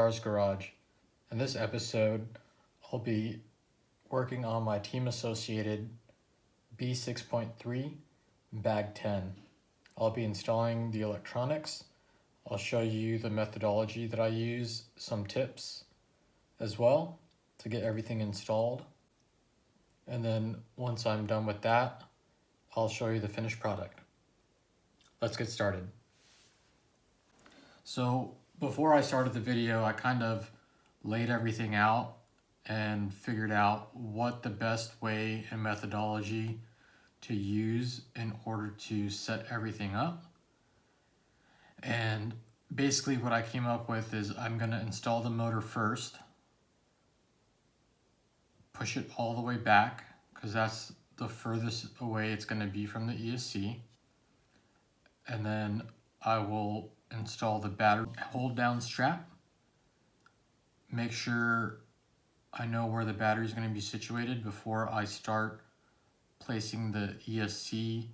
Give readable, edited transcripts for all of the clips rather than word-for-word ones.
Guitar's Garage. In this episode, I'll be working on my Team Associated B6.3 Bag 10. I'll be installing the electronics. I'll show you the methodology that I use, some tips as well to get everything installed. And then once I'm done with that, I'll show you the finished product. Let's get started. So before I started the video, I kind of laid everything out and figured out what the best way and methodology to use in order to set everything up. And basically what I came up with is I'm going to install the motor first, push it all the way back because that's the furthest away it's going to be from the ESC. And then I will install the battery hold down strap. Make sure I know where the battery is going to be situated before I start placing the ESC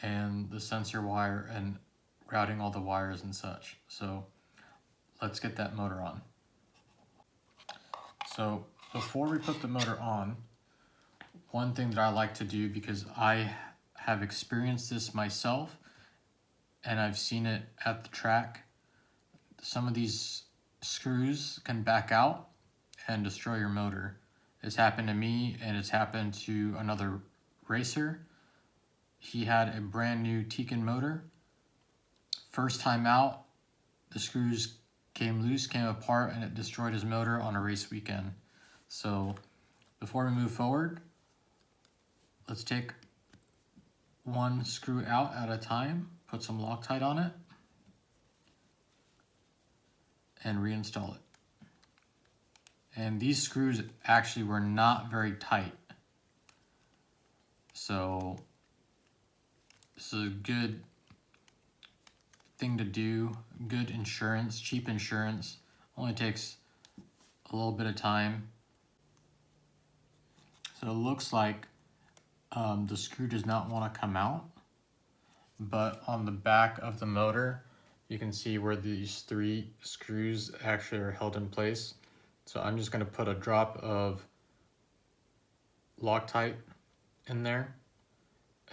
and the sensor wire and routing all the wires and such. So let's get that motor on. So before we put the motor on, one thing that I like to do, because I have experienced this myself and I've seen it at the track, some of these screws can back out and destroy your motor. It's happened to me and it's happened to another racer. He had a brand new Tekin motor. First time out, the screws came loose, came apart, and it destroyed his motor on a race weekend. So before we move forward, let's take one screw out at a time, put some Loctite on it, and reinstall it. And these screws actually were not very tight. So this is a good thing to do, good insurance, cheap insurance. Only takes a little bit of time. So it looks like the screw does not want to come out, but on the back of the motor, you can see where these three screws actually are held in place. So I'm just going to put a drop of Loctite in there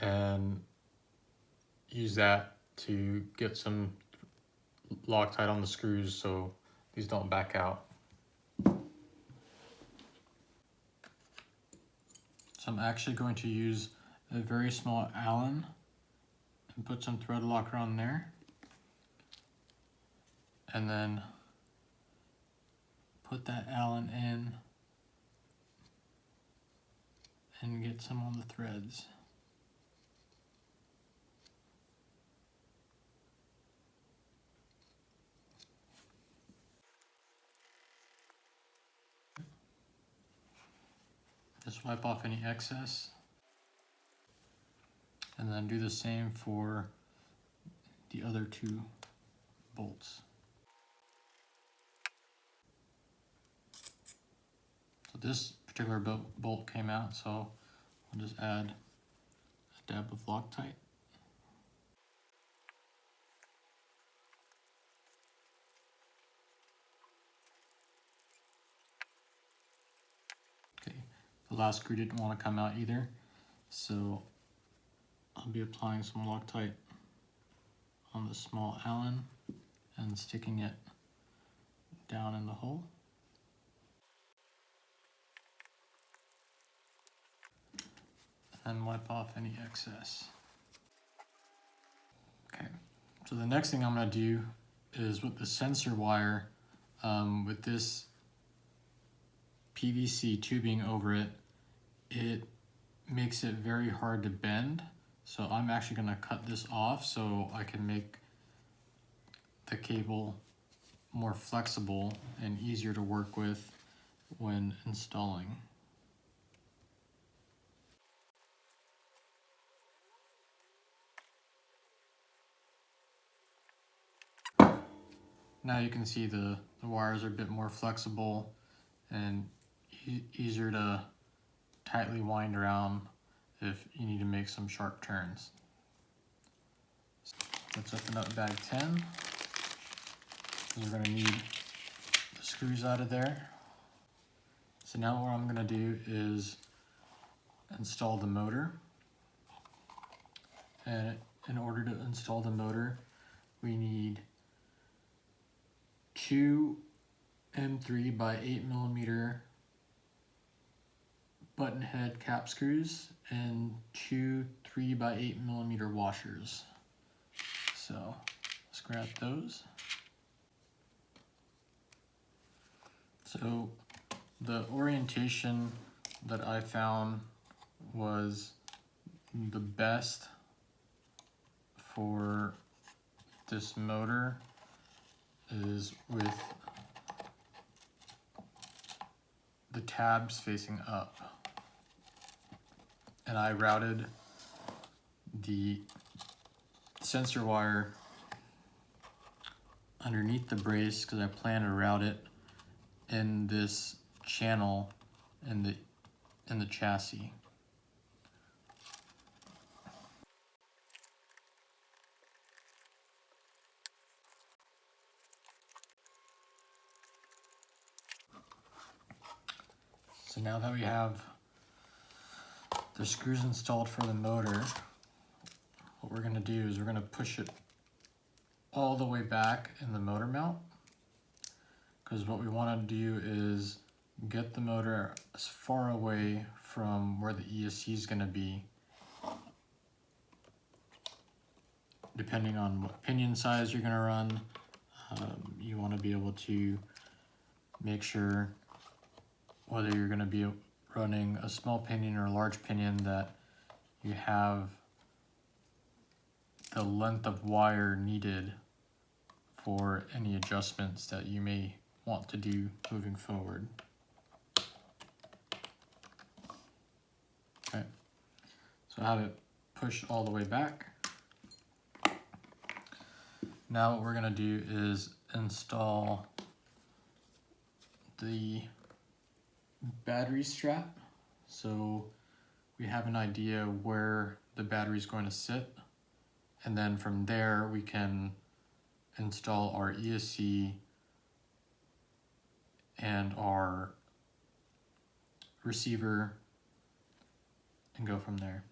and use that to get some Loctite on the screws so these don't back out. So I'm actually going to use a very small Allen and put some thread locker on there, and then put that Allen in and get some on the threads. Just wipe off any excess, and then do the same for the other two bolts. So this particular bolt came out, so I'll just add a dab of Loctite. Okay, the last screw didn't want to come out either, so I'll be applying some Loctite on the small Allen and sticking it down in the hole. And wipe off any excess. Okay, so the next thing I'm going to do is with the sensor wire, with this PVC tubing over it, it makes it very hard to bend. So I'm actually going to cut this off so I can make the cable more flexible and easier to work with when installing. Now you can see the wires are a bit more flexible and easier to tightly wind around if you need to make some sharp turns. Let's open up bag 10. We're going to need the screws out of there. So now what I'm going to do is install the motor. And in order to install the motor, we need 2 M3 by 8mm button head cap screws and 2 3 by 8mm washers. So let's grab those. So the orientation that I found was the best for this motor is with the tabs facing up. And I routed the sensor wire underneath the brace because I plan to route it in this channel in the chassis. So now that we have the screws installed for the motor, what we're going to do is we're going to push it all the way back in the motor mount, because what we want to do is get the motor as far away from where the ESC is going to be, depending on what pinion size you're going to run. You want to be able to make sure whether you're going to be running a small pinion or a large pinion that you have the length of wire needed for any adjustments that you may want to do moving forward. Okay, so I have it pushed all the way back. Now what we're going to do is install the battery strap, so we have an idea where the battery is going to sit, and then from there we can install our ESC and our receiver and go from there.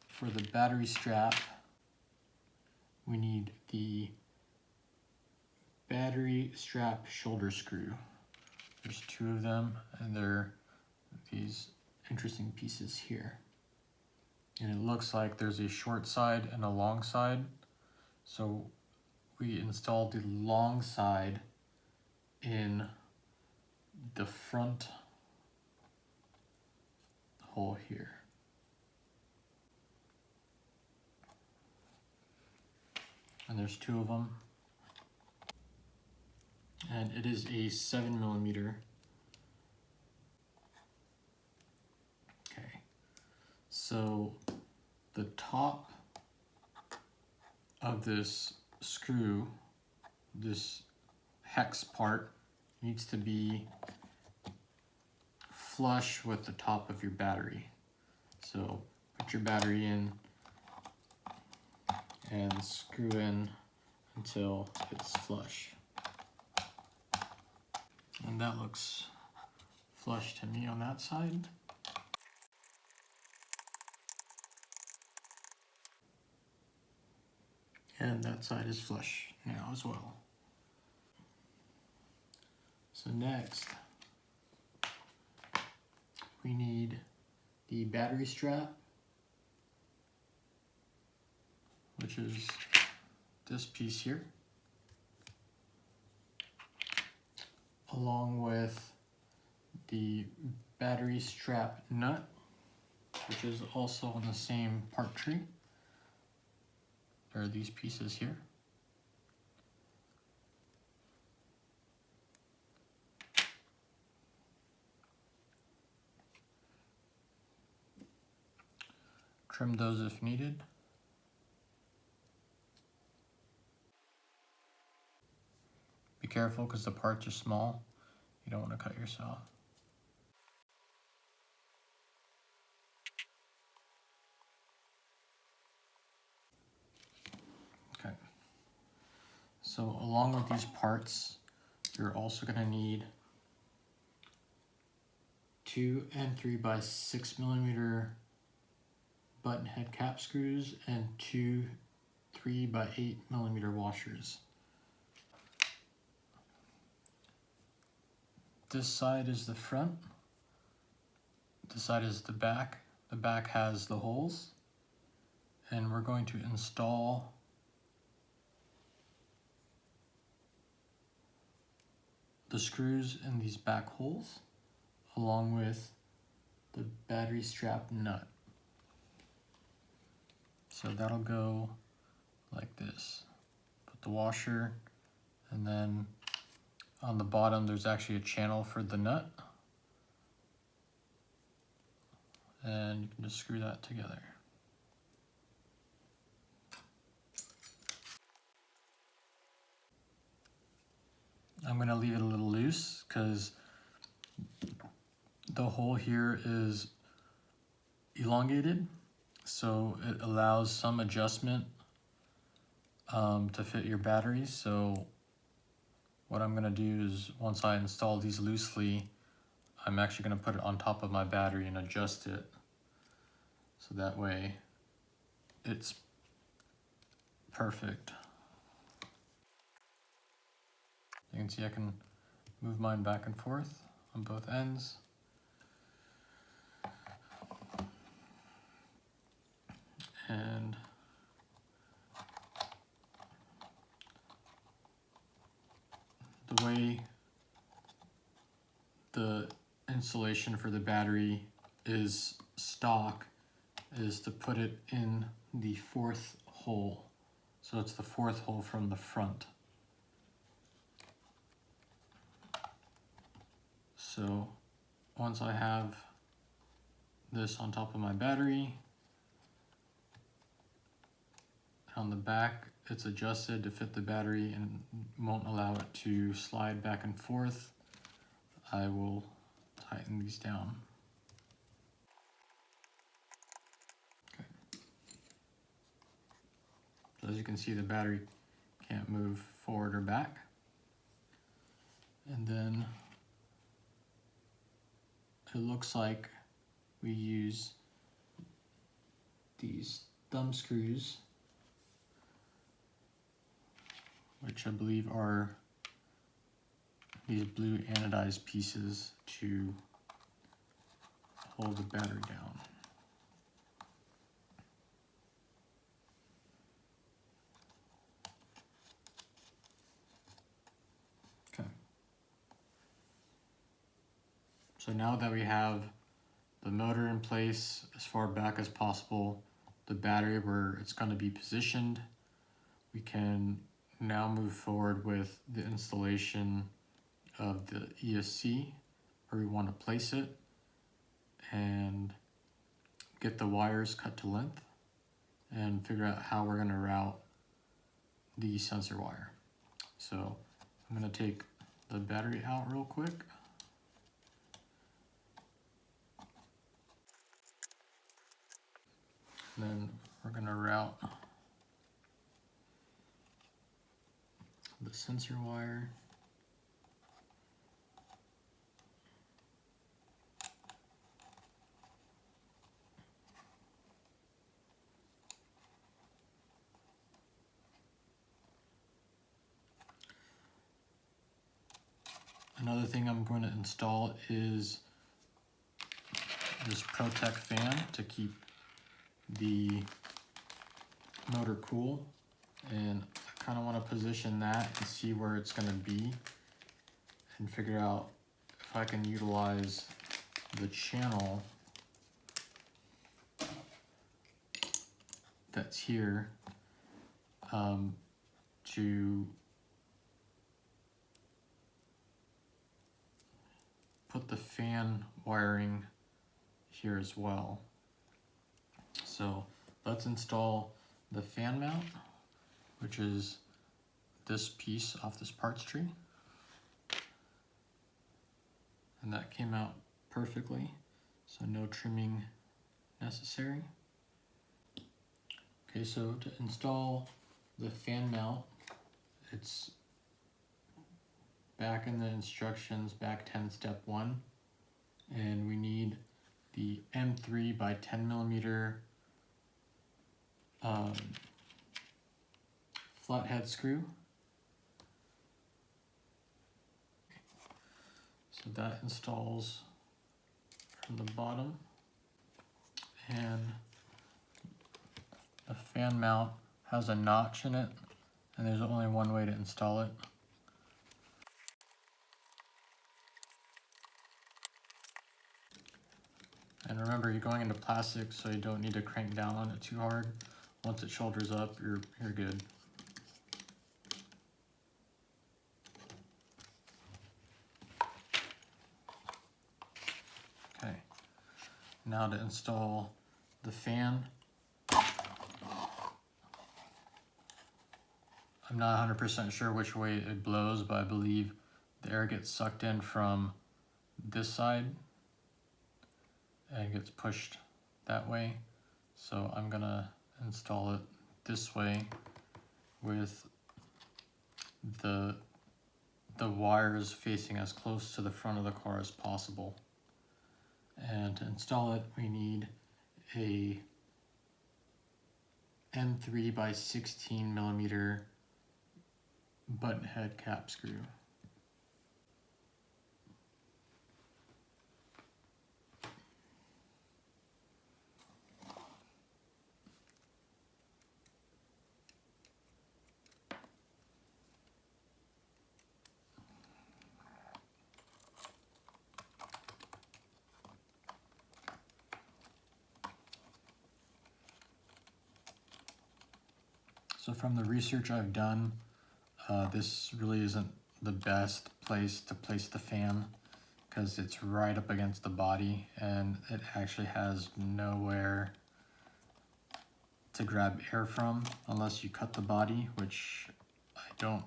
For the battery strap, we need the battery strap shoulder screw. There's 2 of them, and they're these interesting pieces here. And it looks like there's a short side and a long side. So we installed the long side in the front hole here. And there's 2 of them. And it is a 7mm. Okay, so the top of this screw, this hex part, needs to be flush with the top of your battery. So put your battery in and screw in until it's flush. And that looks flush to me on that side. And that side is flush now as well. So next, we need the battery strap, which is this piece here, along with the battery strap nut, which is also on the same part tree. There are these pieces here. Trim those if needed. Be careful because the parts are small. You don't want to cut yourself. Okay. So along with these parts, You're also going to need 2 and 3x6mm button head cap screws and 2 3x8mm washers. This side is the front, this side is the back. The back has the holes, and we're going to install the screws in these back holes along with the battery strap nut. So that'll go like this. Put the washer, and then on the bottom there's actually a channel for the nut, and you can just screw that together. I'm going to leave it a little loose because the hole here is elongated, so it allows some adjustment to fit your batteries. So what I'm going to do is, once I install these loosely, I'm actually going to put it on top of my battery and adjust it, so that way it's perfect. You can see I can move mine back and forth on both ends. And the way the installation for the battery is stock is to put it in the 4th hole. So it's the 4th hole from the front. So once I have this on top of my battery, on the back it's adjusted to fit the battery and won't allow it to slide back and forth. I will tighten these down. Okay. So as you can see, the battery can't move forward or back. And then it looks like we use these thumb screws, which I believe are these blue anodized pieces, to hold the battery down. Okay. So now that we have the motor in place as far back as possible, the battery where it's going to be positioned, we can now move forward with the installation of the ESC where we want to place it, and get the wires cut to length and figure out how we're going to route the sensor wire. So I'm going to take the battery out real quick. And then we're going to route the sensor wire. Another thing I'm going to install is this Protect fan to keep the motor cool, and I kind of want to position that and see where it's going to be and figure out if I can utilize the channel that's here to put the fan wiring here as well. So let's install the fan mount, which is this piece off this parts tree. And that came out perfectly, so no trimming necessary. Okay, so to install the fan mount, it's back in the instructions, back 10 step 1, and we need the M3 by 10 millimeter flathead screw. So that installs from the bottom, and the fan mount has a notch in it, and there's only one way to install it. And remember, you're going into plastic, so you don't need to crank down on it too hard. Once it shoulders up, you're good. Okay, now to install the fan. I'm not 100% sure which way it blows, but I believe the air gets sucked in from this side and gets pushed that way. So I'm gonna install it this way with the wires facing as close to the front of the car as possible. And to install it, we need a M3 by 16 millimeter button head cap screw. So from the research I've done, this really isn't the best place to place the fan because it's right up against the body and it actually has nowhere to grab air from unless you cut the body, which I don't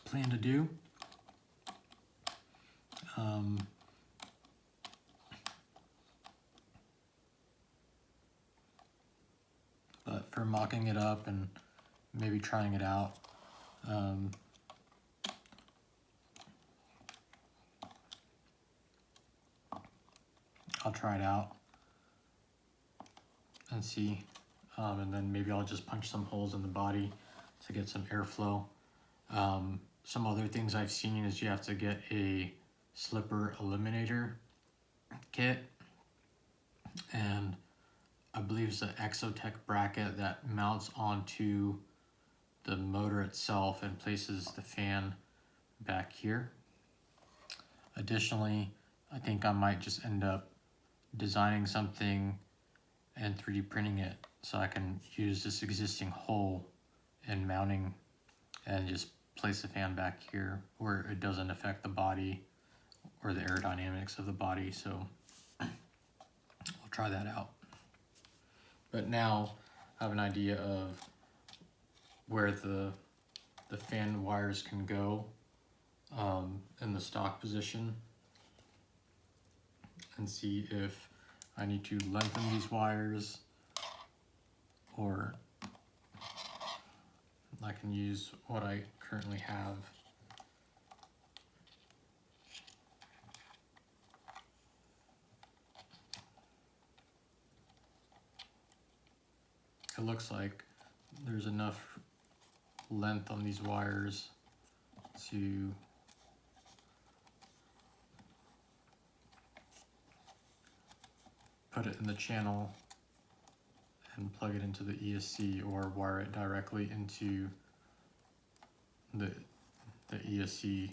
plan to do. But for mocking it up and maybe trying it out, I'll try it out and see, and then maybe I'll just punch some holes in the body to get some airflow. Some other things I've seen is you have to get a slipper eliminator kit, and I believe it's an Exotech bracket that mounts onto the motor itself and places the fan back here. Additionally, I think I might just end up designing something and 3D printing it so I can use this existing hole in mounting and just place the fan back here where it doesn't affect the body or the aerodynamics of the body. So we'll try that out. But now I have an idea of where the fan wires can go in the stock position, and see if I need to lengthen these wires or I can use what I currently have. It looks like there's enough length on these wires to put it in the channel and plug it into the ESC or wire it directly into the ESC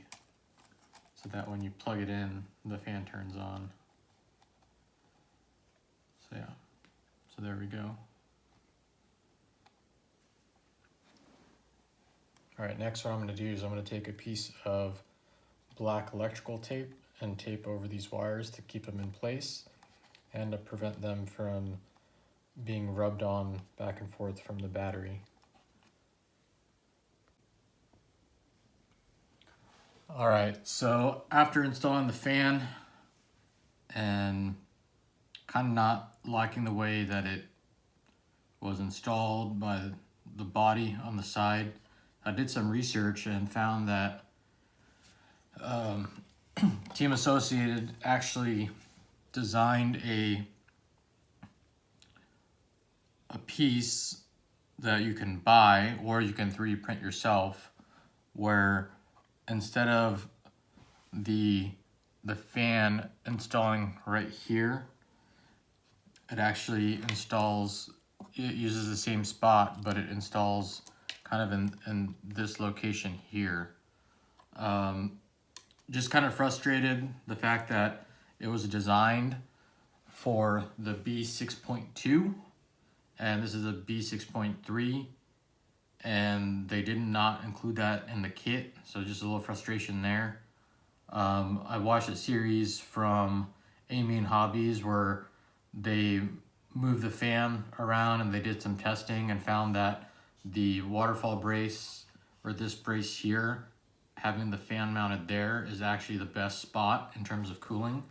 so that when you plug it in, the fan turns on. So yeah, so there we go. All right, next what I'm going to do is I'm going to take a piece of black electrical tape and tape over these wires to keep them in place and to prevent them from being rubbed on back and forth from the battery. All right, so after installing the fan and kind of not liking the way that it was installed by the body on the side, I did some research and found that Team Associated actually designed a piece that you can buy or you can 3D print yourself, where instead of the fan installing right here, it actually installs, it uses the same spot, but it installs kind of in this location here. Just kind of frustrated the fact that it was designed for the B6.2 and this is a B6.3, and they did not include that in the kit, so just a little frustration there. I watched a series from Amy and Hobbies where they moved the fan around and they did some testing and found that the waterfall brace, or this brace here, having the fan mounted there is actually the best spot in terms of cooling.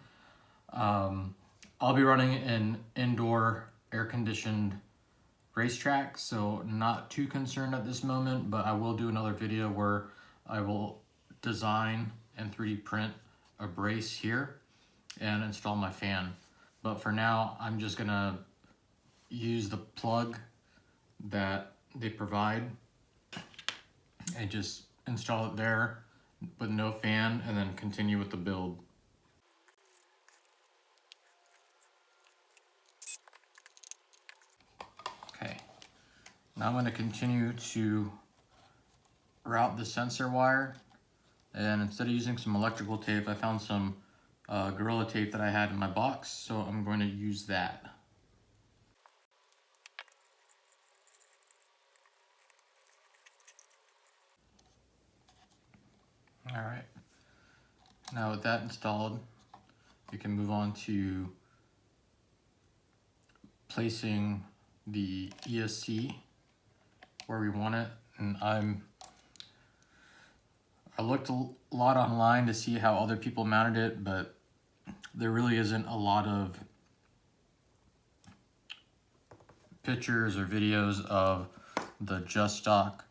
I'll be running an indoor air-conditioned racetrack, so not too concerned at this moment, but I will do another video where I will design and 3D print a brace here and install my fan. But for now, I'm just gonna use the plug that they provide and just install it there with no fan and then continue with the build. Okay, now I'm going to continue to route the sensor wire, and instead of using some electrical tape, I found some Gorilla tape that I had in my box, so I'm going to use that. Alright, now with that installed, we can move on to placing the ESC where we want it. And I looked a lot online to see how other people mounted it, but there really isn't a lot of pictures or videos of the just stock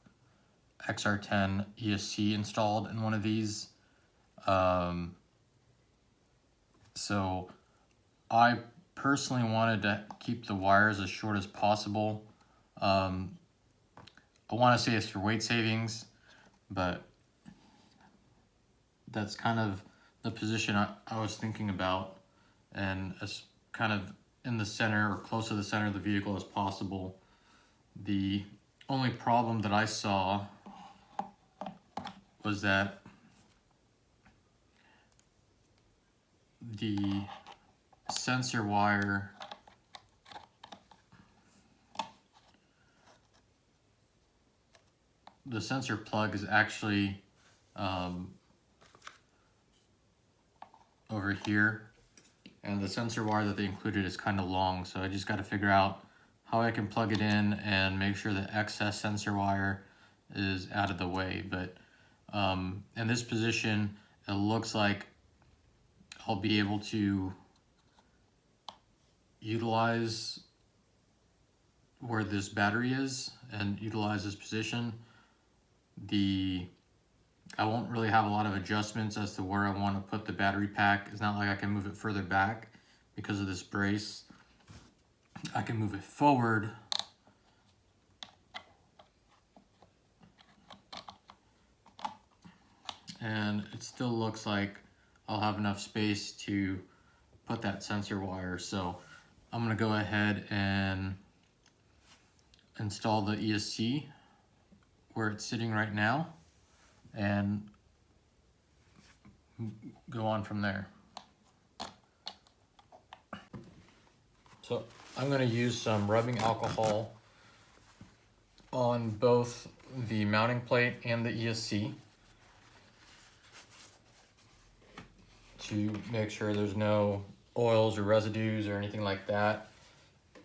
XR10 ESC installed in one of these. So I personally wanted to keep the wires as short as possible. I want to say it's for weight savings, but that's kind of the position I was thinking about, and as kind of in the center or close to the center of the vehicle as possible. The only problem that I saw was that the sensor wire the sensor plug is actually over here, and the sensor wire that they included is kind of long, so I just got to figure out how I can plug it in and make sure the excess sensor wire is out of the way. But in this position, it looks like I'll be able to utilize where this battery is and utilize this position. I won't really have a lot of adjustments as to where I want to put the battery pack. It's not like I can move it further back because of this brace. I can move it forward and it still looks like I'll have enough space to put that sensor wire. So I'm going to go ahead and install the ESC where it's sitting right now and go on from there. So I'm going to use some rubbing alcohol on both the mounting plate and the ESC to make sure there's no oils or residues or anything like that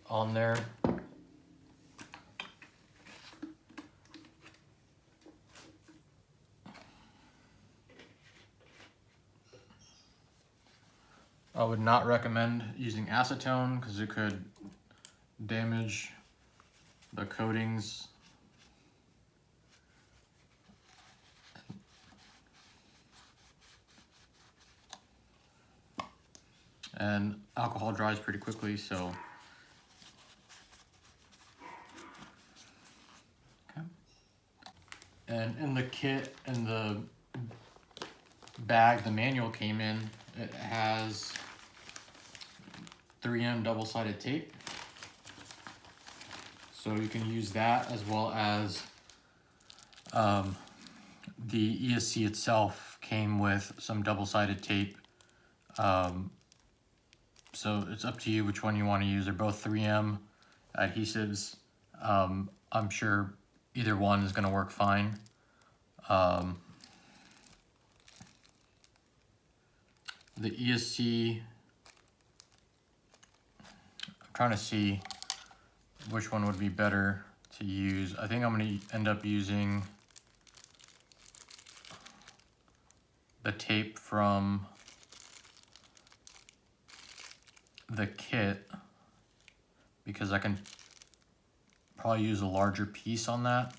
on there. I would not recommend using acetone because it could damage the coatings. and alcohol dries pretty quickly, so. Okay. And in the kit, in the bag the manual came in, it has 3M double-sided tape. So you can use that, as well as the ESC itself came with some double-sided tape. So it's up to you which one you want to use. They're both 3M adhesives. I'm sure either one is going to work fine. The ESC, I'm trying to see which one would be better to use. I think I'm going to end up using the tape from the kit, because I can probably use a larger piece on that.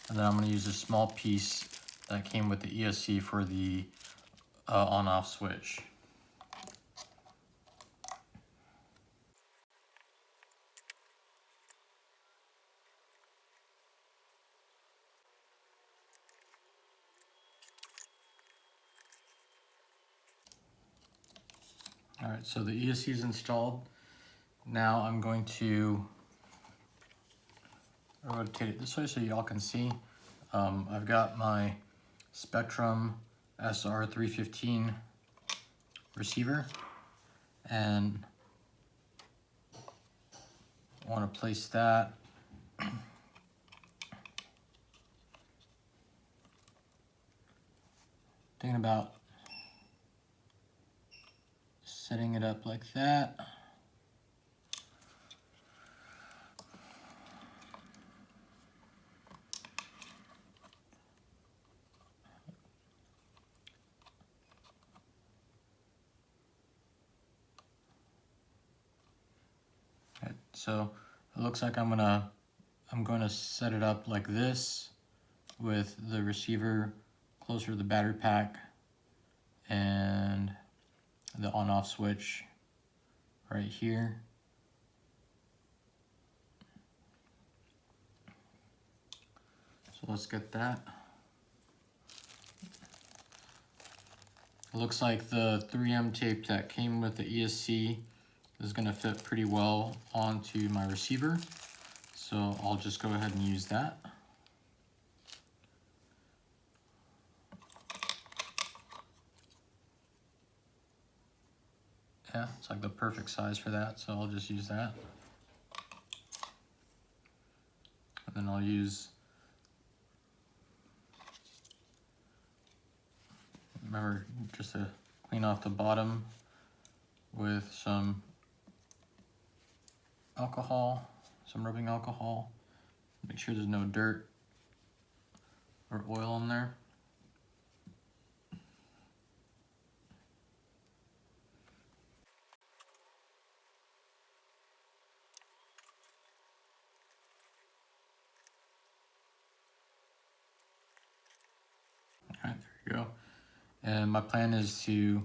And then I'm going to use a small piece that came with the ESC for the on-off switch. All right, so the ESC is installed. Now I'm going to rotate it this way so y'all can see. I've got my Spectrum SR315 receiver, and I want to place that thinking about setting it up like that. Okay, so it looks like I'm gonna set it up like this, with the receiver closer to the battery pack and the on-off switch right here. So let's get that. It looks like the 3M tape that came with the ESC is going to fit pretty well onto my receiver. So I'll just go ahead and use that. Yeah, it's like the perfect size for that, so I'll just use that. And then I'll use, remember, just to clean off the bottom with some alcohol, some rubbing alcohol. Make sure there's no dirt or oil in there. All right, there you go. And my plan is to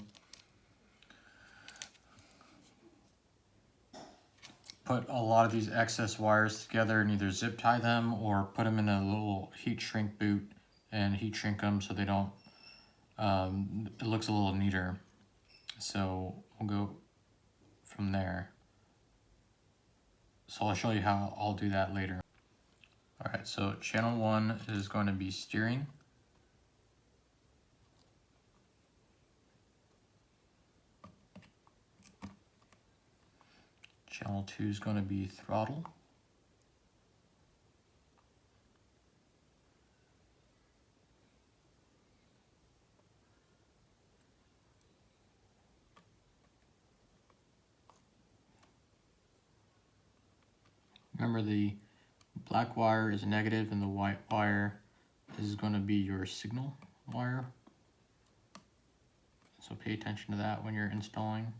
put a lot of these excess wires together and either zip tie them or put them in a little heat shrink boot and heat shrink them so they don't, it looks a little neater. So we'll go from there. So I'll show you how I'll do that later. All right, so channel 1 is going to be steering. Channel 2 is going to be throttle. Remember, the black wire is negative and the white wire is going to be your signal wire. So pay attention to that when you're installing.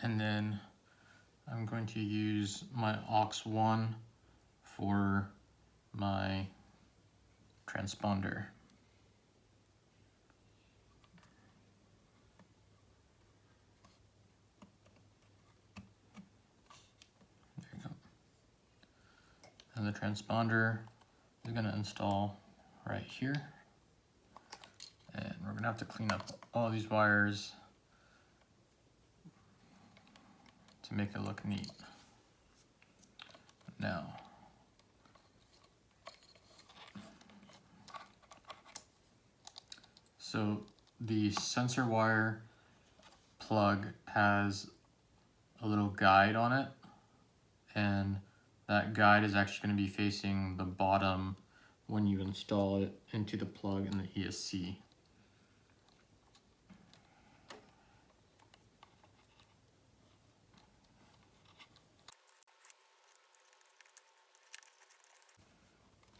And then I'm going to use my aux 1 for my transponder. There you go. And the transponder is going to install right here. And we're going to have to clean up all these wires to make it look neat. Now, so the sensor wire plug has a little guide on it, and that guide is actually going to be facing the bottom when you install it into the plug in the ESC.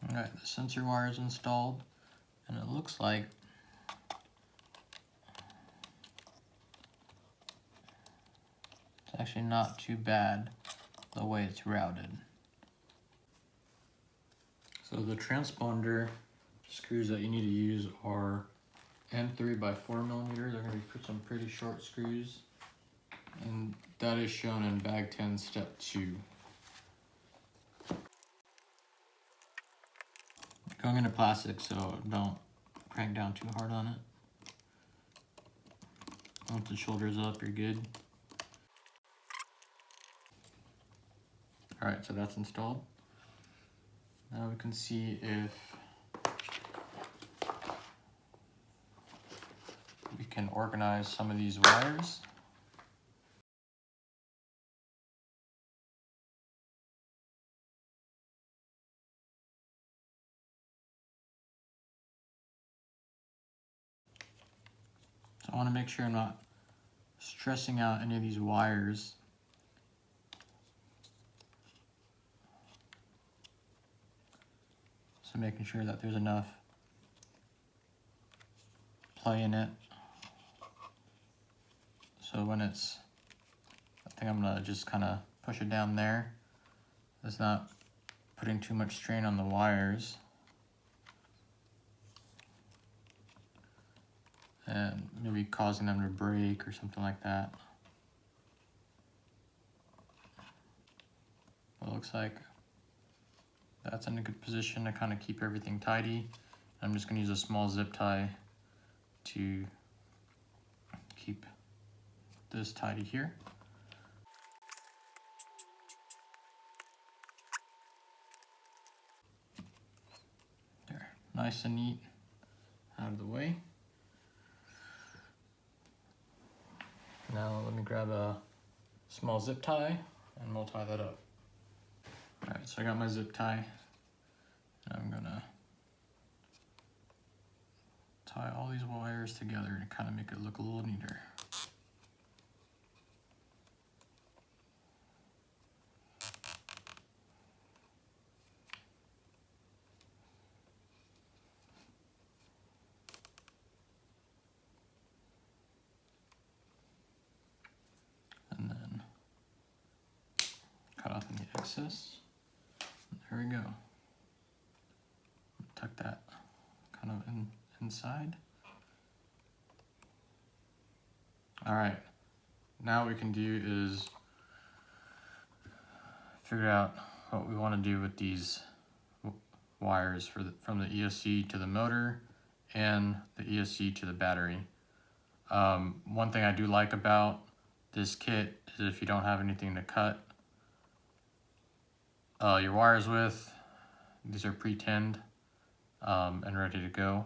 Alright, the sensor wire is installed, and it looks like it's actually not too bad the way it's routed. So the transponder screws that you need to use are N3 by 4mm. They're going to be some pretty short screws, and that is shown in bag 10 step 2. Going into plastic, so don't crank down too hard on it. Once the shoulder's up, you're good. Alright, so that's installed. Now we can see if we can organize some of these wires. So I want to make sure I'm not stressing out any of these wires. So making sure that there's enough play in it. So when it's, I think I'm gonna just kind of push it down there. It's not putting too much strain on the wires. And maybe causing them to break or something like that. But it looks like that's in a good position to kind of keep everything tidy. I'm just going to use a small zip tie to keep this tidy here. There, nice and neat, out of the way. Now let me grab a small zip tie and we'll tie that up. Alright, so I got my zip tie. I'm gonna tie all these wires together to kind of make it look a little neater. And then cut off any excess. There we go. Tuck that kind of inside. All right, now what we can do is figure out what we want to do with these wires from the ESC to the motor and the ESC to the battery. One thing I do like about this kit is if you don't have anything to cut your wires with, these are pre-tinned and ready to go.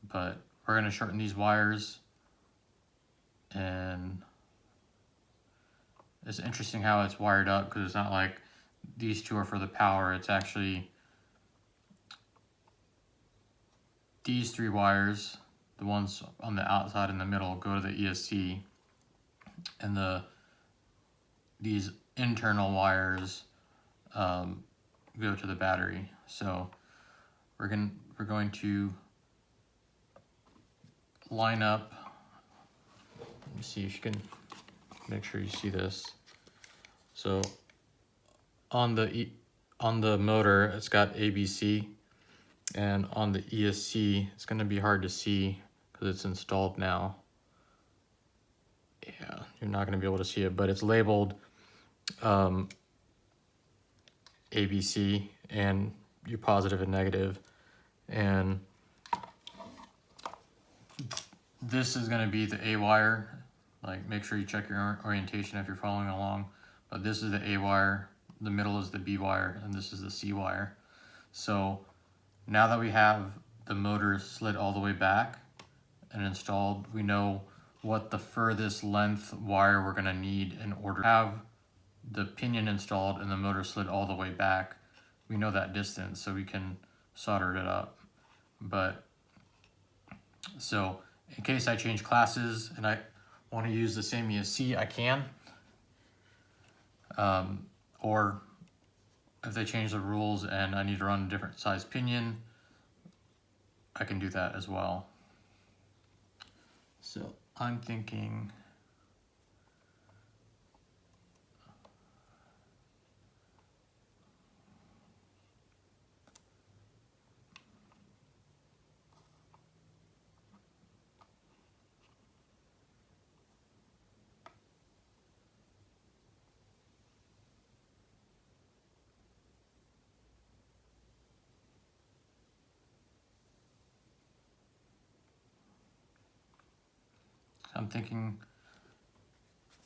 But we're going to shorten these wires, and it's interesting how it's wired up, because it's not like these two are for the power. It's actually these three wires, the ones on the outside in the middle, go to the ESC, and these internal wires go to the battery. So we're going to line up. Let me see if you can make sure you see this. So on the motor, it's got ABC, And on the ESC, it's going to be hard to see because it's installed now. Yeah, you're not going to be able to see it, but it's labeled ABC and you're positive and negative. And this is going to be the A wire. Like, make sure you check your orientation if you're following along. But this is the A wire, the middle is the B wire, and this is the C wire. So now that we have the motor slid all the way back and installed, we know what the furthest length wire we're going to need in order to have the pinion installed and the motor slid all the way back. We know that distance, so we can solder it up. But so in case I change classes and I want to use the same ESC, I can. Or if they change the rules and I need to run a different size pinion, I can do that as well. So I'm thinking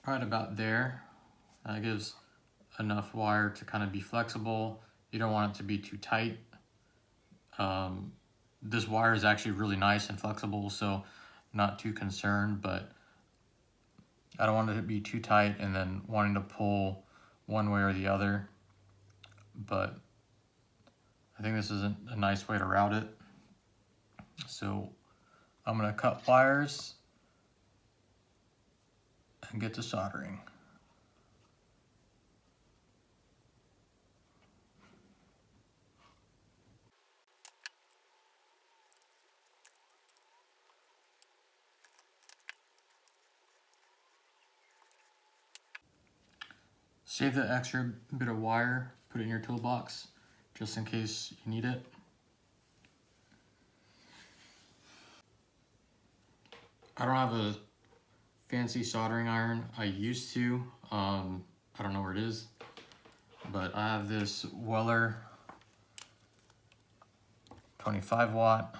right about there. That gives enough wire to kind of be flexible. You don't want it to be too tight. This wire is actually really nice and flexible, so not too concerned, but I don't want it to be too tight and then wanting to pull one way or the other. But I think this is a nice way to route it. So I'm going to cut wires and get to soldering. Save the extra bit of wire, put it in your toolbox, just in case you need it. I don't have a fancy soldering iron. I used to. I don't know where it is, but I have this Weller 25 watt.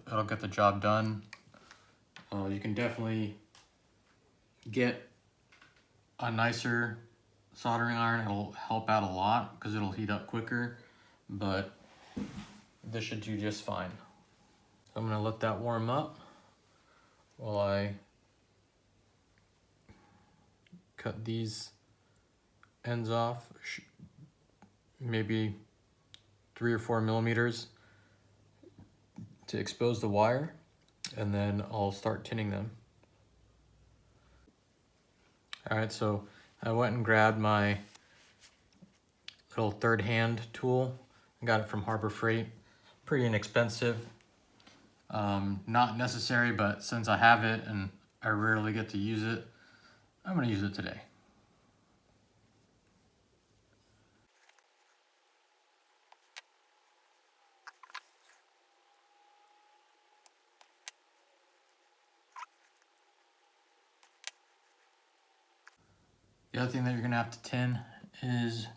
It'll get the job done. You can definitely get a nicer soldering iron. It'll help out a lot because it'll heat up quicker, but this should do just fine. So I'm gonna let that warm up while I cut these ends off, maybe 3 or 4 millimeters to expose the wire, and then I'll start tinning them. All right, so I went and grabbed my little third hand tool. I got it from Harbor Freight, pretty inexpensive. Not necessary, but since I have it and I rarely get to use it, I'm gonna use it today. The other thing that you're gonna have to tin is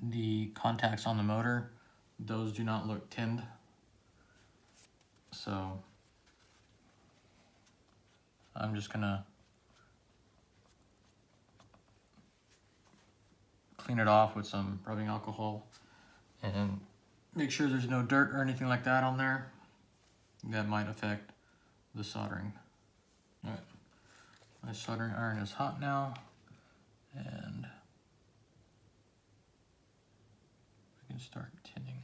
the contacts on the motor. Those do not look tinned. So I'm just gonna clean it off with some rubbing alcohol and make sure there's no dirt or anything like that on there that might affect the soldering. All right, my soldering iron is hot now, and we can start tinning.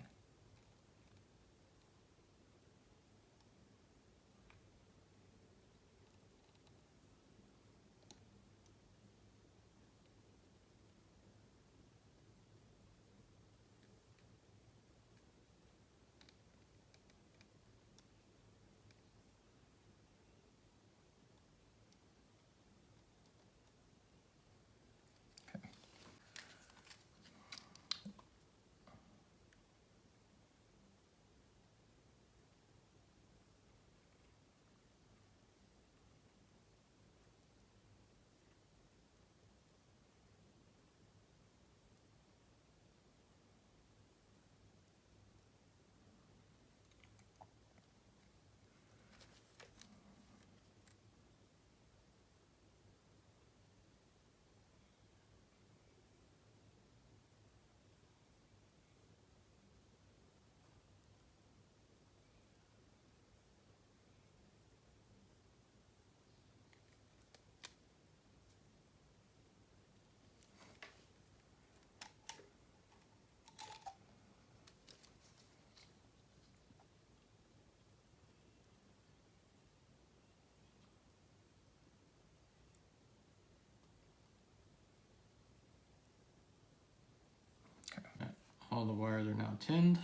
all the wires are now tinned,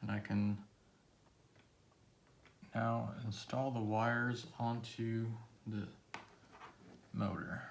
and I can now install the wires onto the motor.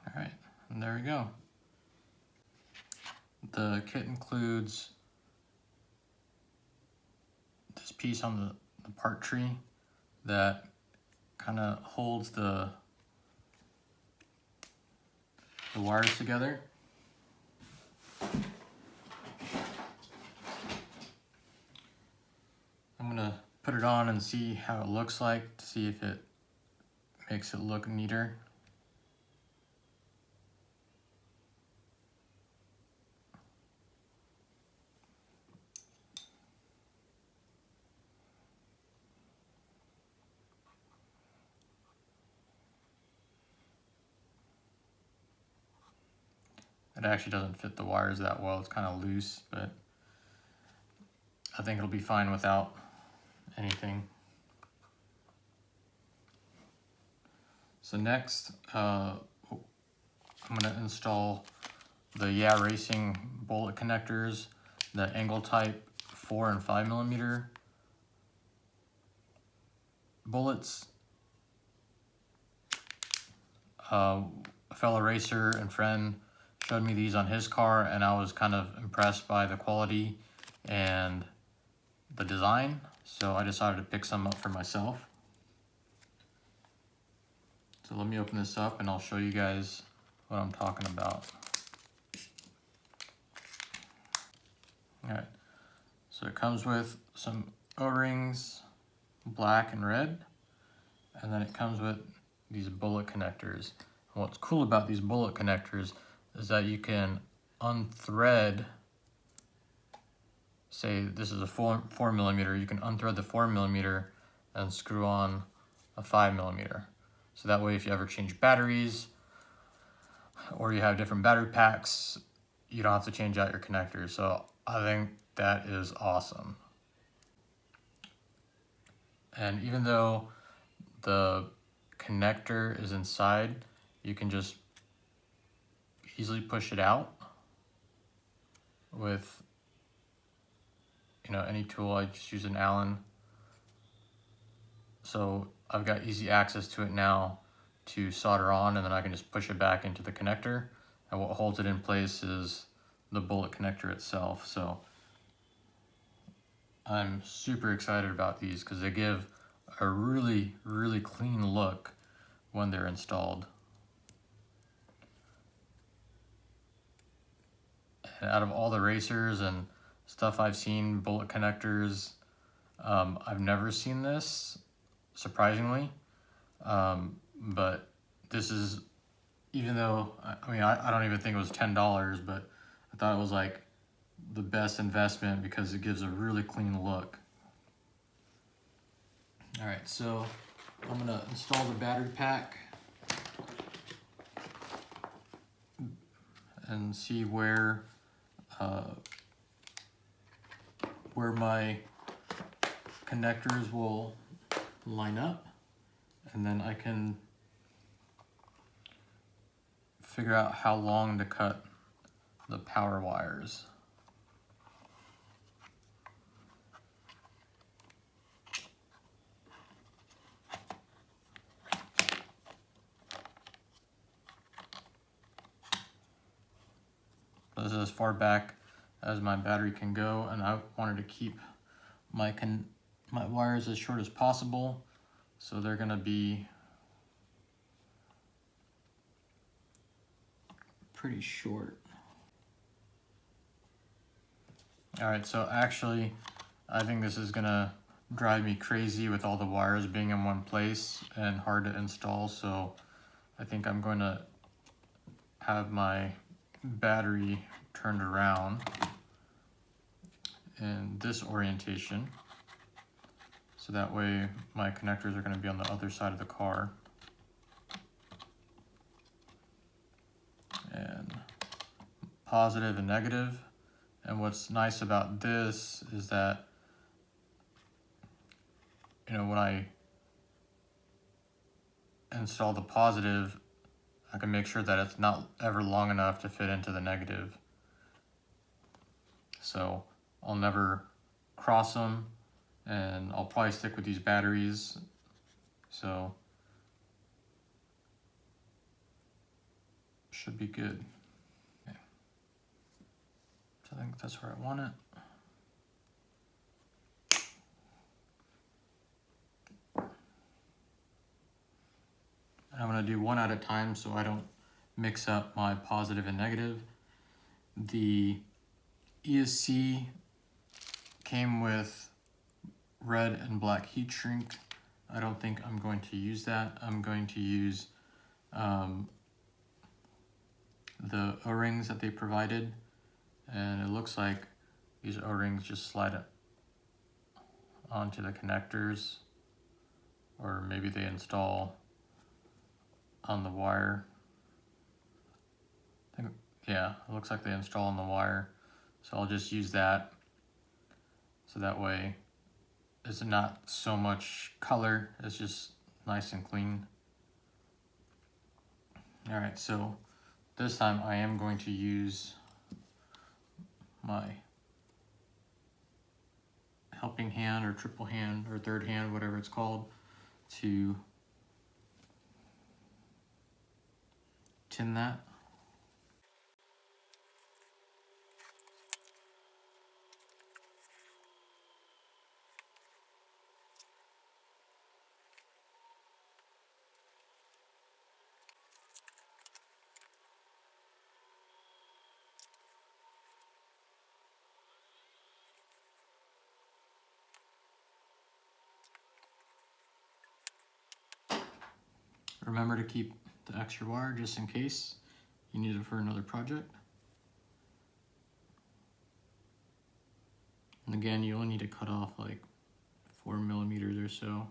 All right, and there we go. The kit includes this piece on the part tree that kind of holds the wires together. I'm gonna put it on and see how it looks like, to see if it makes it look neater. It actually doesn't fit the wires that well. It's kind of loose, but I think it'll be fine without anything. So next, I'm gonna install the Yeah Racing bullet connectors, the angle type 4 and 5 millimeter bullets. A fellow racer and friend showed me these on his car, and I was kind of impressed by the quality and the design, so I decided to pick some up for myself. So let me open this up and I'll show you guys what I'm talking about. All right, so it comes with some O-rings, black and red, and then it comes with these bullet connectors. And what's cool about these bullet connectors is that you can unthread, say this is a 4 millimeter, you can unthread the 4 millimeter and screw on a 5 millimeter. So that way if you ever change batteries or you have different battery packs, you don't have to change out your connectors. So I think that is awesome. And even though the connector is inside, you can just easily push it out with any tool. I just use an Allen. So I've got easy access to it now to solder on, and then I can just push it back into the connector, and what holds it in place is the bullet connector itself. So I'm super excited about these because they give a really, really clean look when they're installed. And out of all the racers and stuff I've seen, bullet connectors, I've never seen this, surprisingly. But this is, even though, I don't even think it was $10, but I thought it was like the best investment because it gives a really clean look. All right, so I'm gonna install the battery pack and see where my connectors will line up, and then I can figure out how long to cut the power wires. This is as far back as my battery can go, and I wanted to keep my wires as short as possible, so they're gonna be pretty short. All right, so actually, I think this is gonna drive me crazy with all the wires being in one place and hard to install, so I think I'm going to have my battery turned around in this orientation, so that way my connectors are going to be on the other side of the car. And positive and negative. And what's nice about this is that, you know, when I install the positive, I can make sure that it's not ever long enough to fit into the negative. So I'll never cross them, and I'll probably stick with these batteries. So should be good. Okay. So I think that's where I want it. I'm going to do one at a time so I don't mix up my positive and negative. The ESC came with red and black heat shrink. I don't think I'm going to use that. I'm going to use the O-rings that they provided, and it looks like these O-rings just slide onto the connectors, or maybe they install on the wire. Yeah, it looks like they install on the wire. So I'll just use that. So that way it's not so much color, it's just nice and clean. All right, so this time I am going to use my helping hand or triple hand or third hand, whatever it's called, to tin that. Remember to keep the extra wire just in case you need it for another project. And again, you only need to cut off like 4 millimeters or so.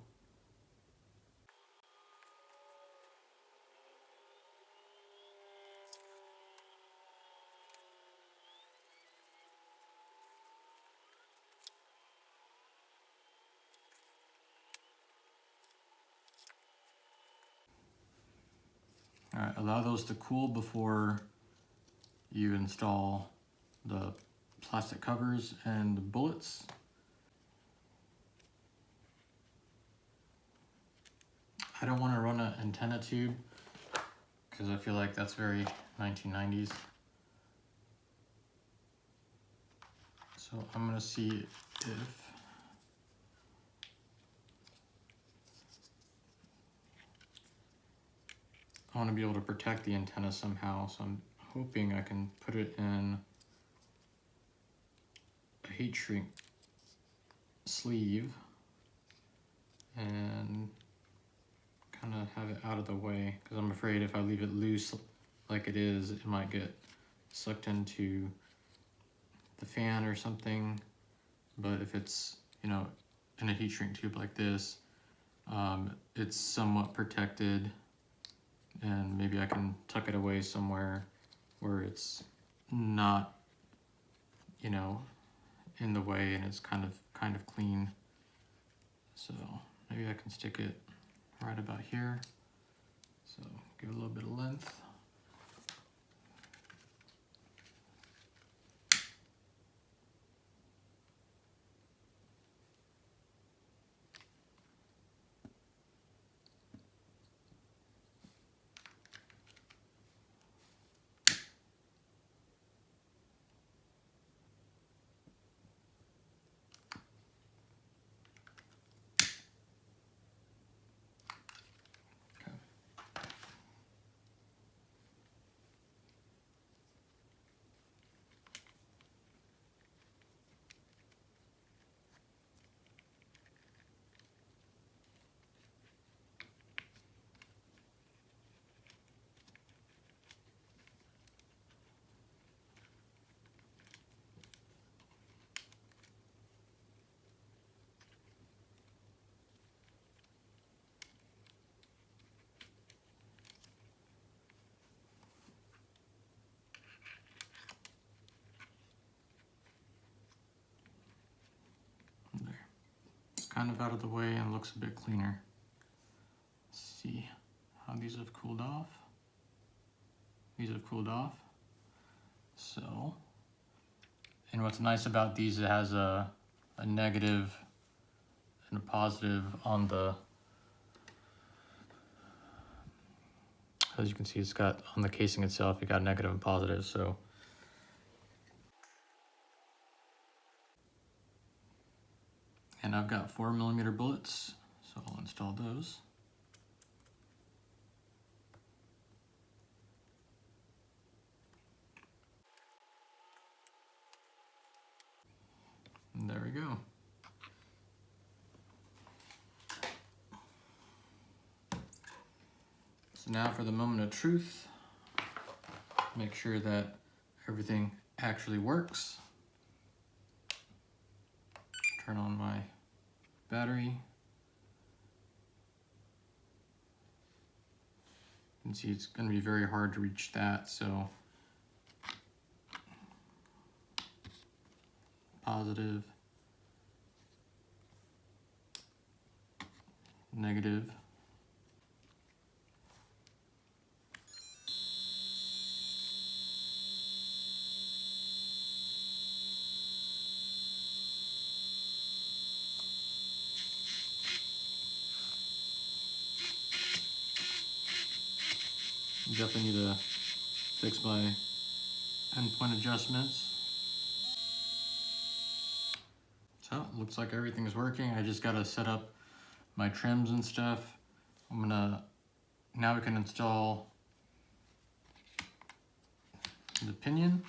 All right, allow those to cool before you install the plastic covers and the bullets. I don't want to run an antenna tube because I feel like that's very 1990s. So I'm going to see if I want to be able to protect the antenna somehow. So I'm hoping I can put it in a heat shrink sleeve and kind of have it out of the way, because I'm afraid if I leave it loose like it is, it might get sucked into the fan or something. But if it's, you know, in a heat shrink tube like this, it's somewhat protected, and maybe I can tuck it away somewhere where it's not, you know, in the way, and it's kind of clean. So maybe I can stick it right about here. So give it a little bit of length. kind of out of the way and looks a bit cleaner. Let's see how these have cooled off. These have cooled off. So, and what's nice about these, it has a negative and a positive on the, as you can see, it's got on the casing itself, you got negative and positive. So and I've got 4mm bullets, so I'll install those. And there we go. So now for the moment of truth, make sure that everything actually works. Turn on my battery. You can see it's going to be very hard to reach that, so positive, negative. Definitely need to fix my endpoint adjustments. So it looks like everything is working. I just gotta set up my trims and stuff. Now we can install the pinion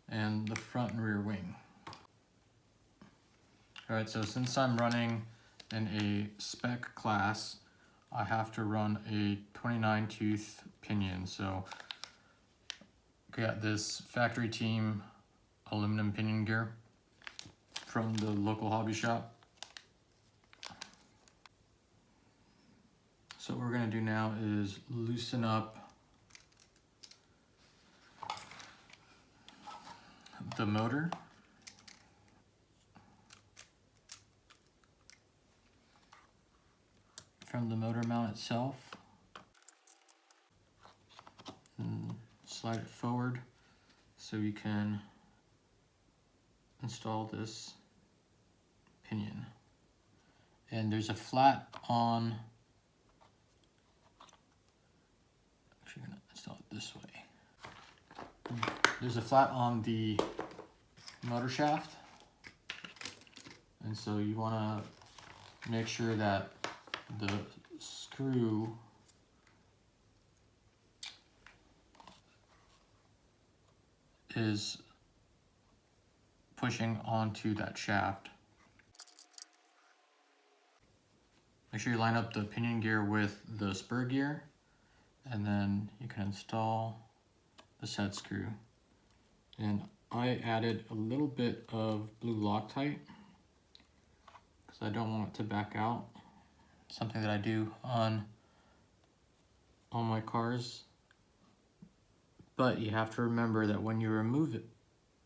and the front and rear wing. All right, so since I'm running in a spec class, I have to run a 29 tooth pinion. So I got this factory team aluminum pinion gear from the local hobby shop. So what we're gonna do now is loosen up the motor. From the motor mount itself, and slide it forward so we can install this pinion. And there's a flat on, actually I'm gonna install it this way. There's a flat on the motor shaft, and so you wanna make sure that the screw is pushing onto that shaft. Make sure you line up the pinion gear with the spur gear, and then you can install the set screw. And I added a little bit of blue Loctite because I don't want it to back out. Something that I do on all my cars. But you have to remember that when you remove it,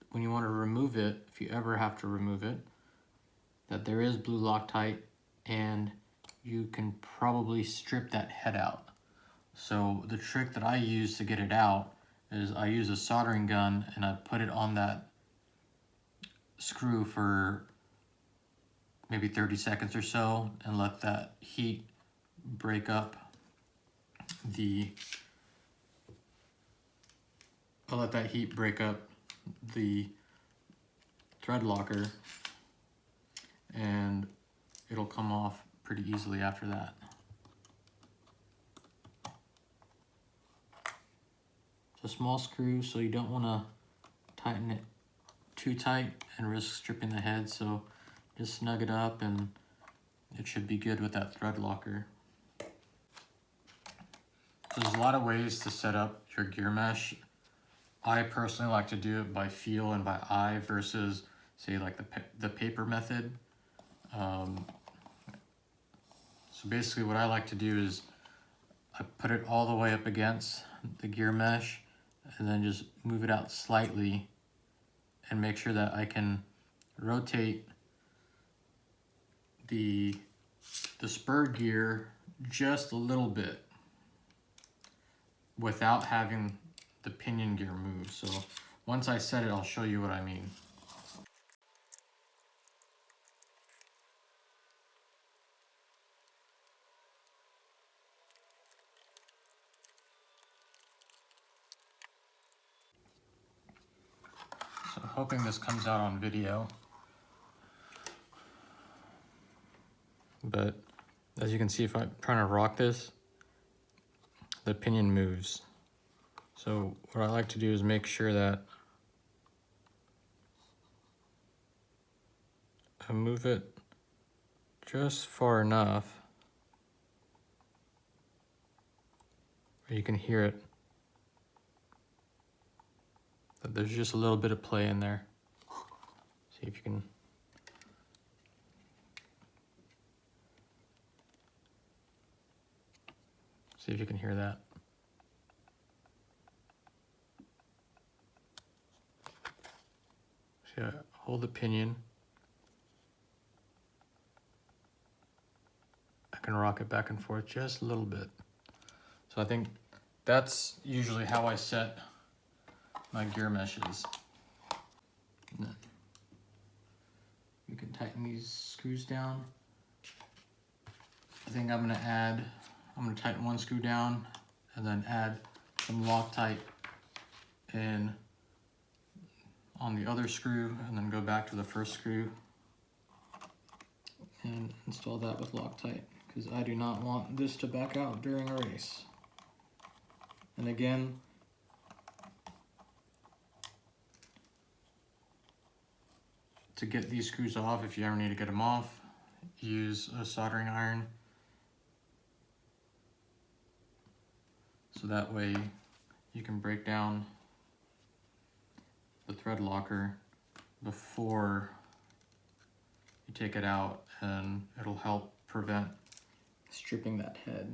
when you want to remove it, if you ever have to remove it, that there is blue Loctite and you can probably strip that head out. So the trick that I use to get it out is I use a soldering gun and I put it on that screw for maybe 30 seconds or so and let that heat break up the thread locker, and it'll come off pretty easily after that. It's a small screw, so you don't want to tighten it too tight and risk stripping the head, so just snug it up and it should be good with that thread locker. So there's a lot of ways to set up your gear mesh. I personally like to do it by feel and by eye versus, say, like the paper method. So basically what I like to do is I put it all the way up against the gear mesh and then just move it out slightly and make sure that I can rotate the spur gear just a little bit without having the pinion gear move. So once I set it, I'll show you what I mean. So hoping this comes out on video. But as you can see, if I'm trying to rock this, the pinion moves. So what I like to do is make sure that I move it just far enough where you can hear it. But there's just a little bit of play in there. See if you can. See if you can hear that. See, I hold the pinion. I can rock it back and forth just a little bit. So I think that's usually how I set my gear meshes. And then we can tighten these screws down. I think I'm gonna tighten one screw down and then add some Loctite in on the other screw, and then go back to the first screw and install that with Loctite, because I do not want this to back out during a race. And again, to get these screws off, if you ever need to get them off, use a soldering iron. So that way you can break down the thread locker before you take it out, and it'll help prevent stripping that head.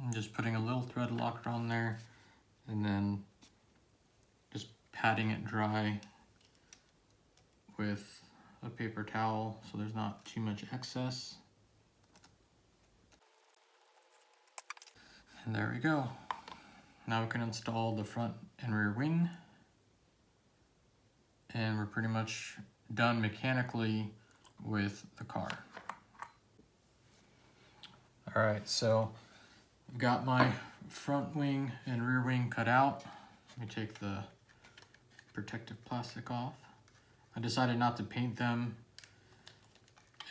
I'm just putting a little thread locker on there and then just patting it dry with a paper towel so there's not too much excess. And there we go. Now we can install the front and rear wing. And we're pretty much done mechanically with the car. All right, so I've got my front wing and rear wing cut out. Let me take the protective plastic off. I decided not to paint them,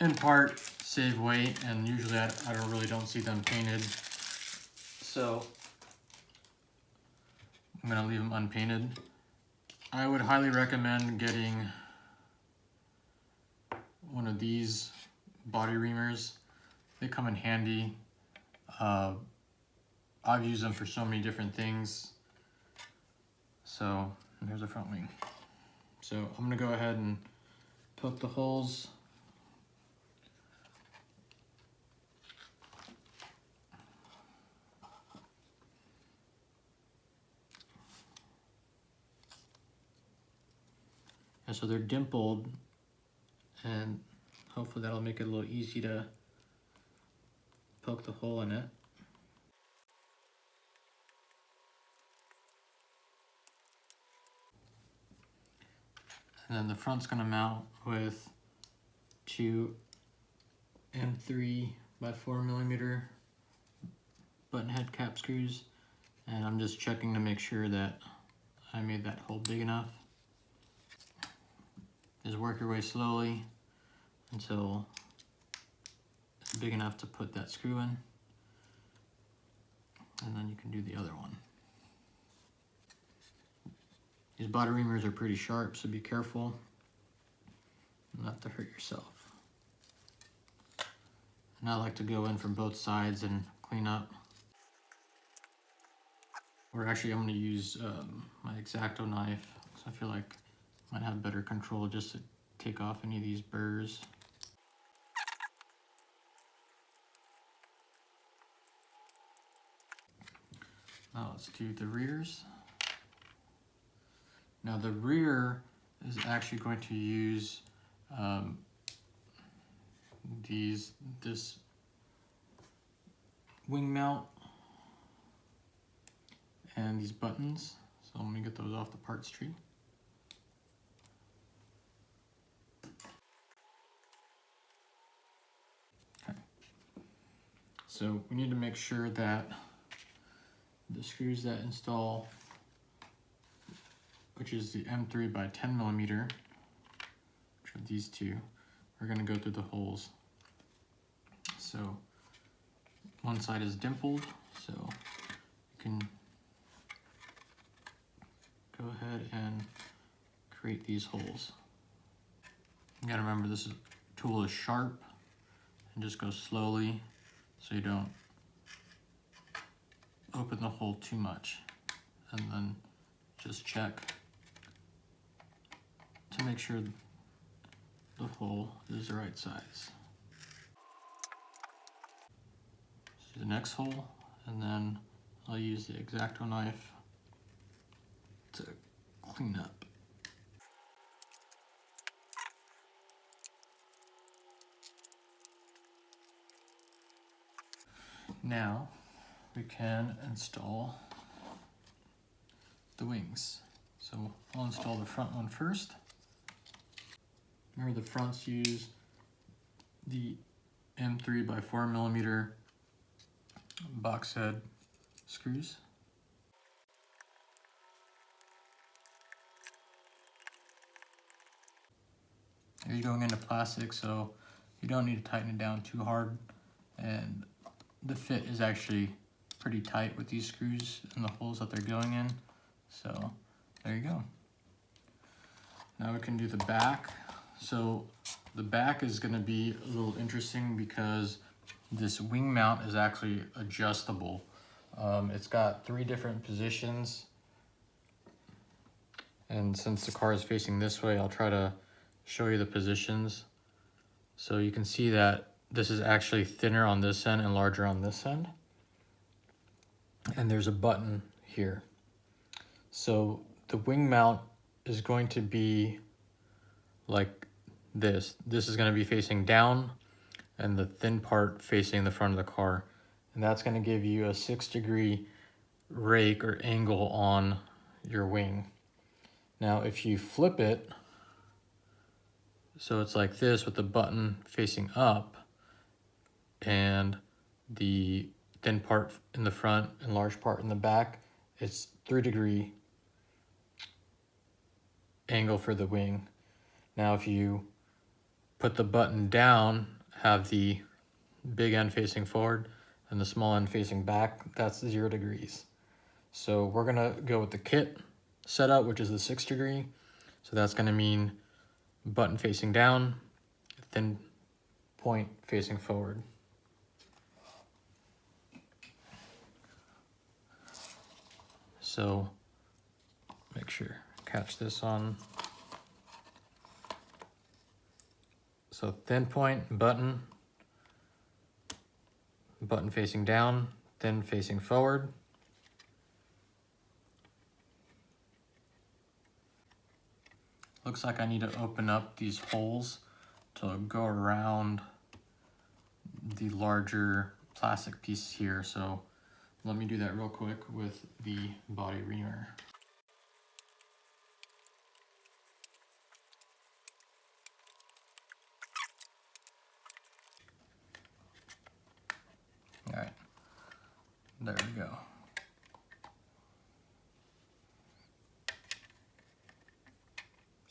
in part save weight, and usually I don't see them painted. So I'm gonna leave them unpainted. I would highly recommend getting one of these body reamers. They come in handy. I've used them for so many different things. So here's the front wing. So I'm gonna go ahead and poke the holes. And so they're dimpled, and hopefully that'll make it a little easy to poke the hole in it. And then the front's gonna mount with 2 and 3 by 4 millimeter button head cap screws. And I'm just checking to make sure that I made that hole big enough. Just work your way slowly until it's big enough to put that screw in. And then you can do the other one. These body reamers are pretty sharp, so be careful not to hurt yourself. And I like to go in from both sides and clean up. Or actually I'm going to use my x-acto knife, so I feel like I might have better control just to take off any of these burrs. Now let's do the rears. Now the rear is actually going to use this wing mount and these buttons. So let me get those off the parts tree. Okay. So we need to make sure that the screws that install, which is the M3 by 10 millimeter, which are these two, are going to go through the holes. So one side is dimpled, so you can go ahead and create these holes. You gotta remember this tool is sharp and just go slowly so you don't open the hole too much, and then just check to make sure the hole is the right size. Do the next hole, and then I'll use the x-acto knife to clean up. Now we can install the wings. So I'll install the front one first. Remember, the fronts use the M3 by 4 millimeter box head screws. You're going into plastic, so you don't need to tighten it down too hard, and the fit is actually pretty tight with these screws and the holes that they're going in. So there you go. Now we can do the back. So the back is going to be a little interesting because this wing mount is actually adjustable. It's got 3 different positions, and since the car is facing this way, I'll try to show you the positions. So you can see that this is actually thinner on this end and larger on this end. And there's a button here. So the wing mount is going to be like this. This is going to be facing down and the thin part facing the front of the car. And that's going to give you a 6-degree rake or angle on your wing. Now if you flip it, so it's like this with the button facing up and the thin part in the front and large part in the back, it's 3-degree angle for the wing. Now if you put the button down, have the big end facing forward and the small end facing back, that's 0 degrees. So we're gonna go with the kit setup, which is the 6-degree. So that's gonna mean button facing down, thin point facing forward. So make sure, catch this on. So thin point, button facing down, thin facing forward. Looks like I need to open up these holes to go around the larger plastic piece here. So let me do that real quick with the body reamer. All right, there we go.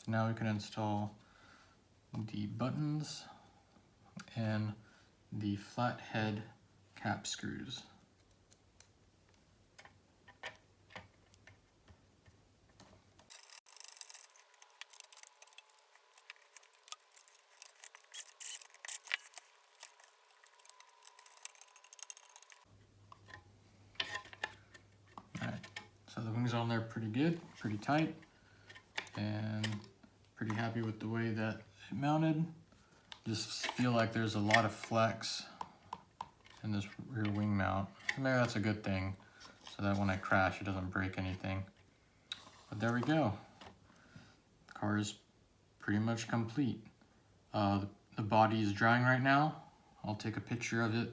So now we can install the buttons and the flat head cap screws. All right, so the wings on there pretty good, pretty tight, and pretty happy with the way that it mounted. Just feel like there's a lot of flex in this rear wing mount. Maybe that's a good thing, so that when I crash, it doesn't break anything. But there we go. The car is pretty much complete. The body is drying right now. I'll take a picture of it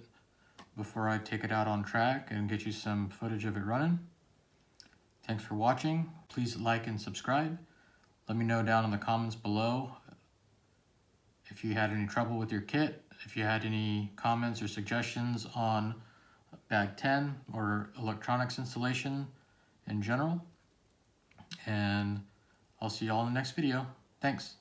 before I take it out on track and get you some footage of it running. Thanks for watching. Please like and subscribe. Let me know down in the comments below if you had any trouble with your kit, if you had any comments or suggestions on Bag 10 or electronics installation in general. And I'll see you all in the next video. Thanks.